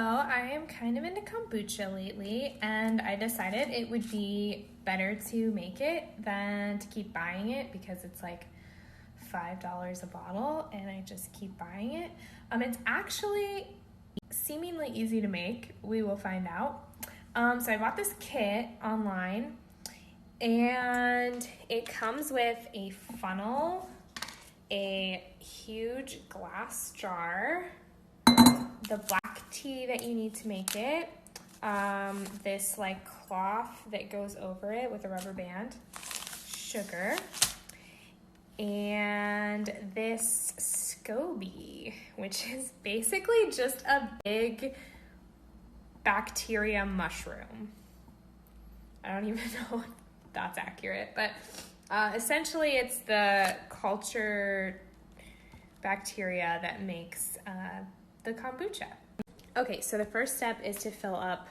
I am kind of into kombucha lately, and I decided it would be better to make it than to keep buying it because it's like $5 a bottle and I just keep buying it. It's actually seemingly easy to make. We will find out. So I bought this kit online and it comes with a funnel, a huge glass jar, the black tea that you need to make it, this like cloth that goes over it with a rubber band, sugar, and this SCOBY, which is basically just a big bacteria mushroom. I don't even know if that's accurate, but essentially it's the cultured bacteria that makes the kombucha. Okay, so the first step is to fill up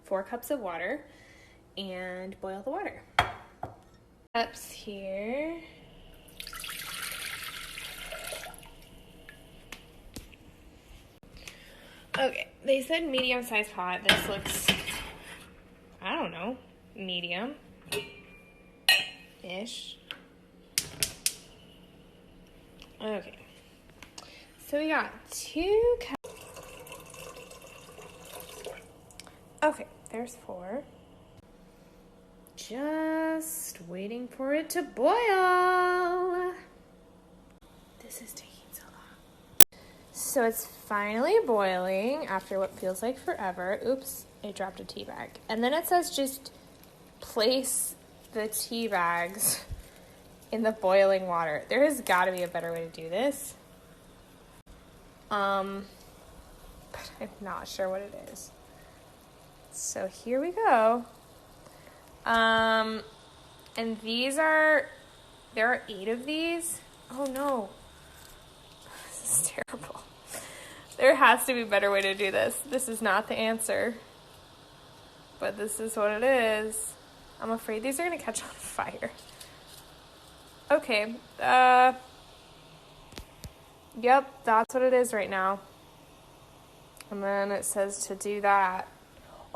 4 cups of water and boil the water. Cups here. Okay, they said medium-sized pot. This looks, I don't know, medium-ish. Okay, so we got 2 cups. Okay, there's 4. Just waiting for it to boil. This is taking so long. So it's finally boiling after what feels like forever. Oops, I dropped a tea bag. And then it says just place the tea bags in the boiling water. There has got to be a better way to do this. But I'm not sure what it is. So here we go. And there are 8 of these. Oh no. This is terrible. There has to be a better way to do this. This is not the answer. But this is what it is. I'm afraid these are going to catch on fire. Okay. Yep, that's what it is right now. And then it says to do that.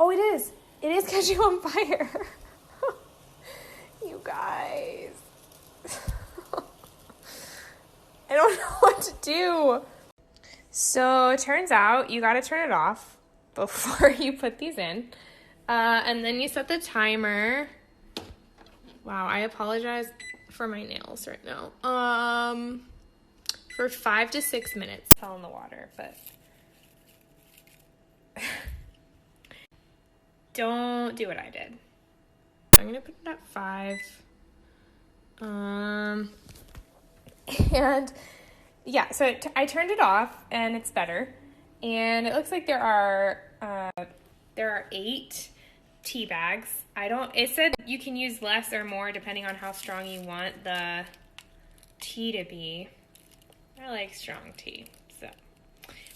Oh, it is. It is catching on fire. You guys. I don't know what to do. So it turns out you got to turn it off before you put these in. And then you set the timer. Wow, I apologize for my nails right now. For 5 to 6 minutes. Fell in the water, but don't do what I did. I'm gonna put it at 5. And yeah, so I turned it off and it's better. And it looks like there are 8 tea bags. It said you can use less or more depending on how strong you want the tea to be. I like strong tea, so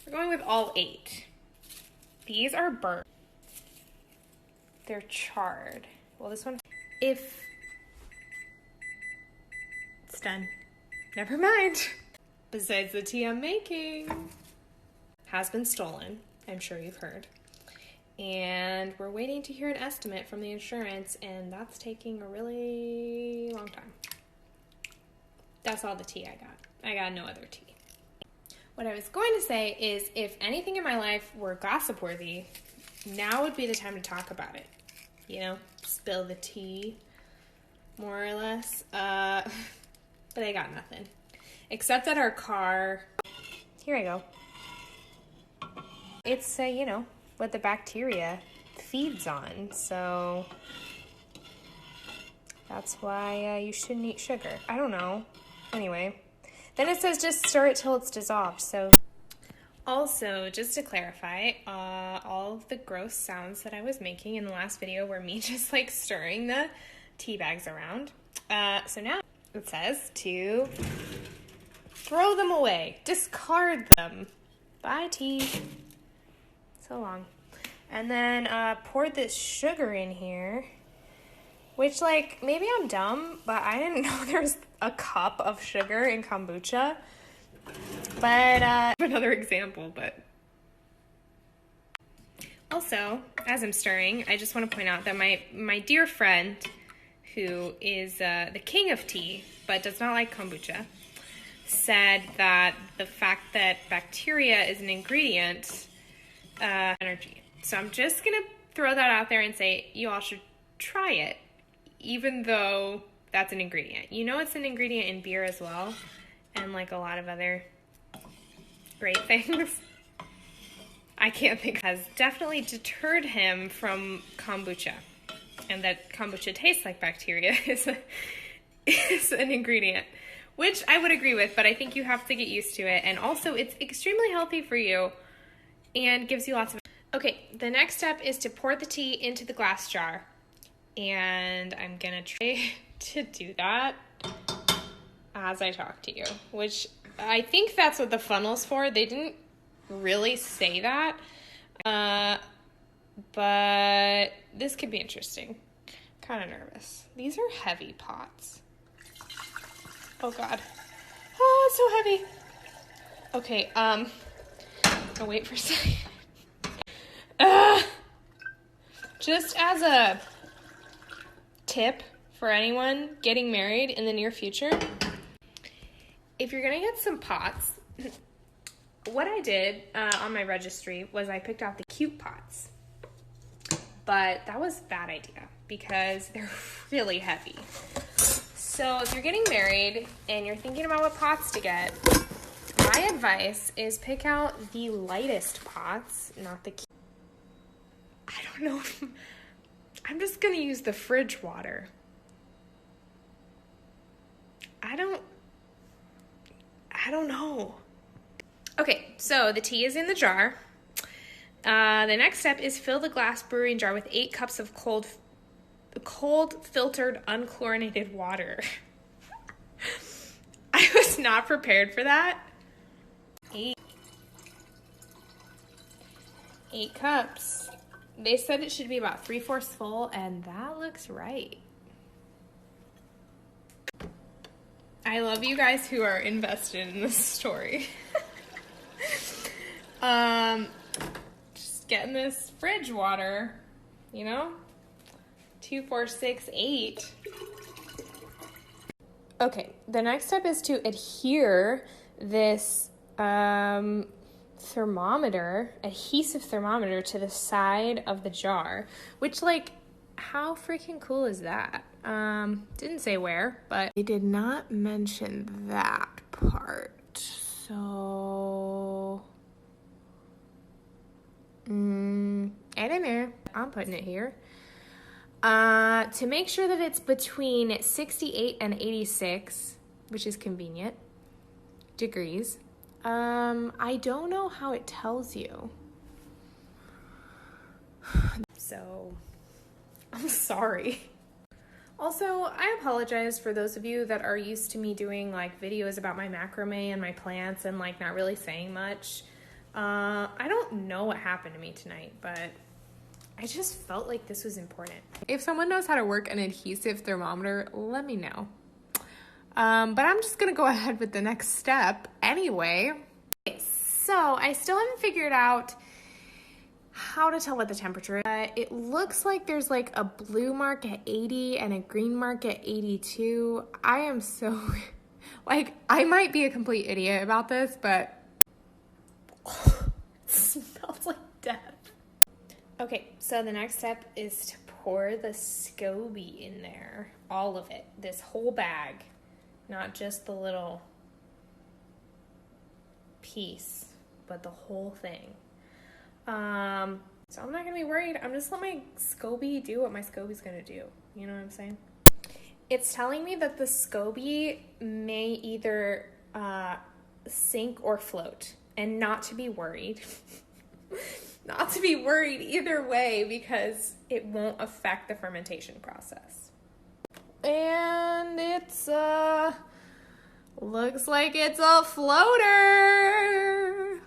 we're going with all 8. These are burnt. They're charred. Well, this one, if it's done, never mind. Besides the tea I'm making has been stolen. I'm sure you've heard. And we're waiting to hear an estimate from the insurance, and that's taking a really long time. That's all the tea I got. I got no other tea. What I was going to say is if anything in my life were gossip worthy, now would be the time to talk about it. You know, spill the tea, more or less. But I got nothing. Except that our car, here I go. It's, you know, what the bacteria feeds on. So that's why you shouldn't eat sugar. I don't know. Anyway, then it says just stir it till it's dissolved. So also, just to clarify, all of the gross sounds that I was making in the last video were me just like stirring the tea bags around. So now it says to throw them away, discard them. Bye, tea. So long. And then poured this sugar in here, which like maybe I'm dumb, but I didn't know there was a cup of sugar in kombucha. But another example, but Also, as I'm stirring, I just want to point out that my dear friend, who is the king of tea, but does not like kombucha, said that the fact that bacteria is an ingredient, energy. So I'm just going to throw that out there and say you all should try it, even though that's an ingredient. You know it's an ingredient in beer as well, and like a lot of other great things. I can't think, has definitely deterred him from kombucha. And that kombucha tastes like bacteria is an ingredient, which I would agree with, but I think you have to get used to it. And also, it's extremely healthy for you and gives you lots of... Okay, the next step is to pour the tea into the glass jar. And I'm gonna try to do that as I talk to you, which I think that's what the funnel's for. They didn't really say that, but this could be interesting. Kind of nervous. These are heavy pots. Oh God. Oh, it's so heavy. Okay, I'll wait for a second. Just as a tip for anyone getting married in the near future, if you're gonna get some pots, what I did on my registry was I picked out the cute pots, but that was a bad idea because they're really heavy. So if you're getting married and you're thinking about what pots to get, my advice is pick out the lightest pots, not the cute. I don't know if I'm just gonna use the fridge water. I don't know. Okay, so the tea is in the jar. The next step is fill the glass brewing jar with 8 cups of cold filtered unchlorinated water. I was not prepared for that. 8 cups. They said it should be about 3/4 full, and that looks right. I love you guys who are invested in this story. Just getting this fridge water, you know? 2, 4, 6, 8. Okay, the next step is to adhere this adhesive thermometer to the side of the jar, which, like, how freaking cool is that? Didn't say where, but they did not mention that part. So, I don't know. I'm putting it here. To make sure that it's between 68 and 86, which is convenient, degrees. I don't know how it tells you. So, I'm sorry. Also, I apologize for those of you that are used to me doing like videos about my macrame and my plants and like not really saying much. I don't know what happened to me tonight, but I just felt like this was important. If someone knows how to work an adhesive thermometer, let me know. But I'm just gonna go ahead with the next step anyway. Okay, so I still haven't figured out how to tell what the temperature is. It looks like there's like a blue mark at 80 and a green mark at 82. I am so, like, I might be a complete idiot about this, but it smells like death. Okay, so the next step is to pour the SCOBY in there. All of it. This whole bag. Not just the little piece, but the whole thing. So I'm not gonna be worried. I'm just let my SCOBY do what my SCOBY's gonna do. You know what I'm saying? It's telling me that the SCOBY may either sink or float, and not to be worried. Not to be worried either way, because it won't affect the fermentation process. And it's looks like it's a floater.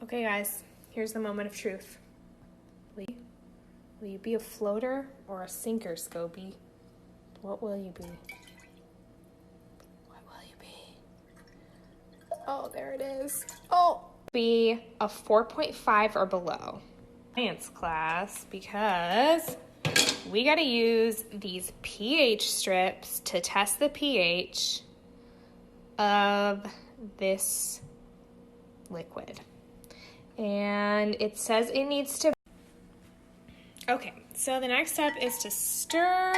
Okay guys, here's the moment of truth. Will you be a floater or a sinker, SCOBY? What will you be? What will you be? Oh, there it is. Oh, be a 4.5 or below. science class because we got to use these pH strips to test the pH of this liquid. And it says it needs to... Okay, so the next step is to stir.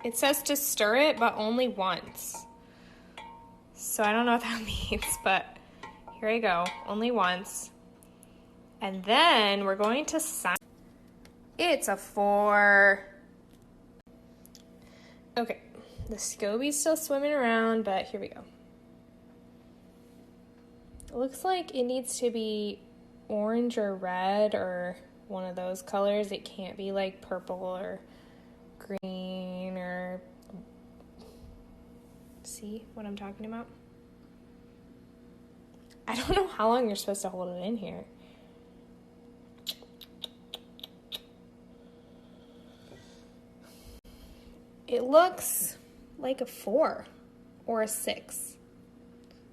It says to stir it, but only once. So I don't know what that means, but here I go. Only once. And then we're going to sign. It's a 4. Okay, the SCOBY's still swimming around, but here we go. It looks like it needs to be orange or red or one of those colors. It can't be like purple or green or... See what I'm talking about? I don't know how long you're supposed to hold it in here. It looks like a 4 or a 6.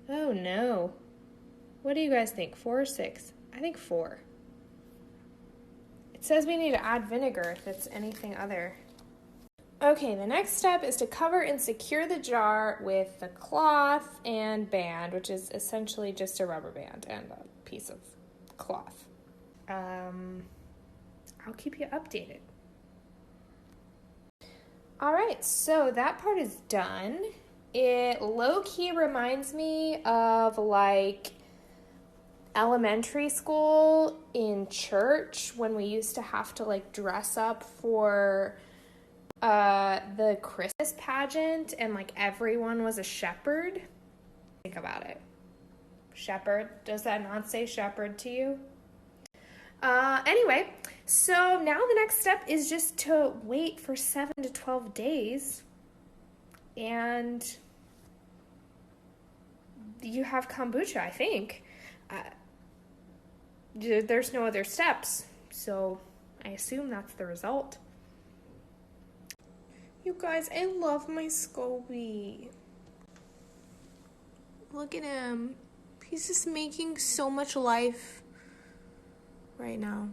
Oh no. What do you guys think? 4 or 6? I think 4. It says we need to add vinegar if it's anything other. Okay, the next step is to cover and secure the jar with the cloth and band, which is essentially just a rubber band and a piece of cloth. I'll keep you updated. All right, so that part is done. It low-key reminds me of like elementary school in church when we used to have to like dress up for the Christmas pageant and like everyone was a shepherd. Think about it. Shepherd. Does that not say shepherd to you? Anyway, so now the next step is just to wait for 7 to 12 days and you have kombucha, I think. There's no other steps, so I assume that's the result. You guys, I love my SCOBY. Look at him. He's just making so much life right now.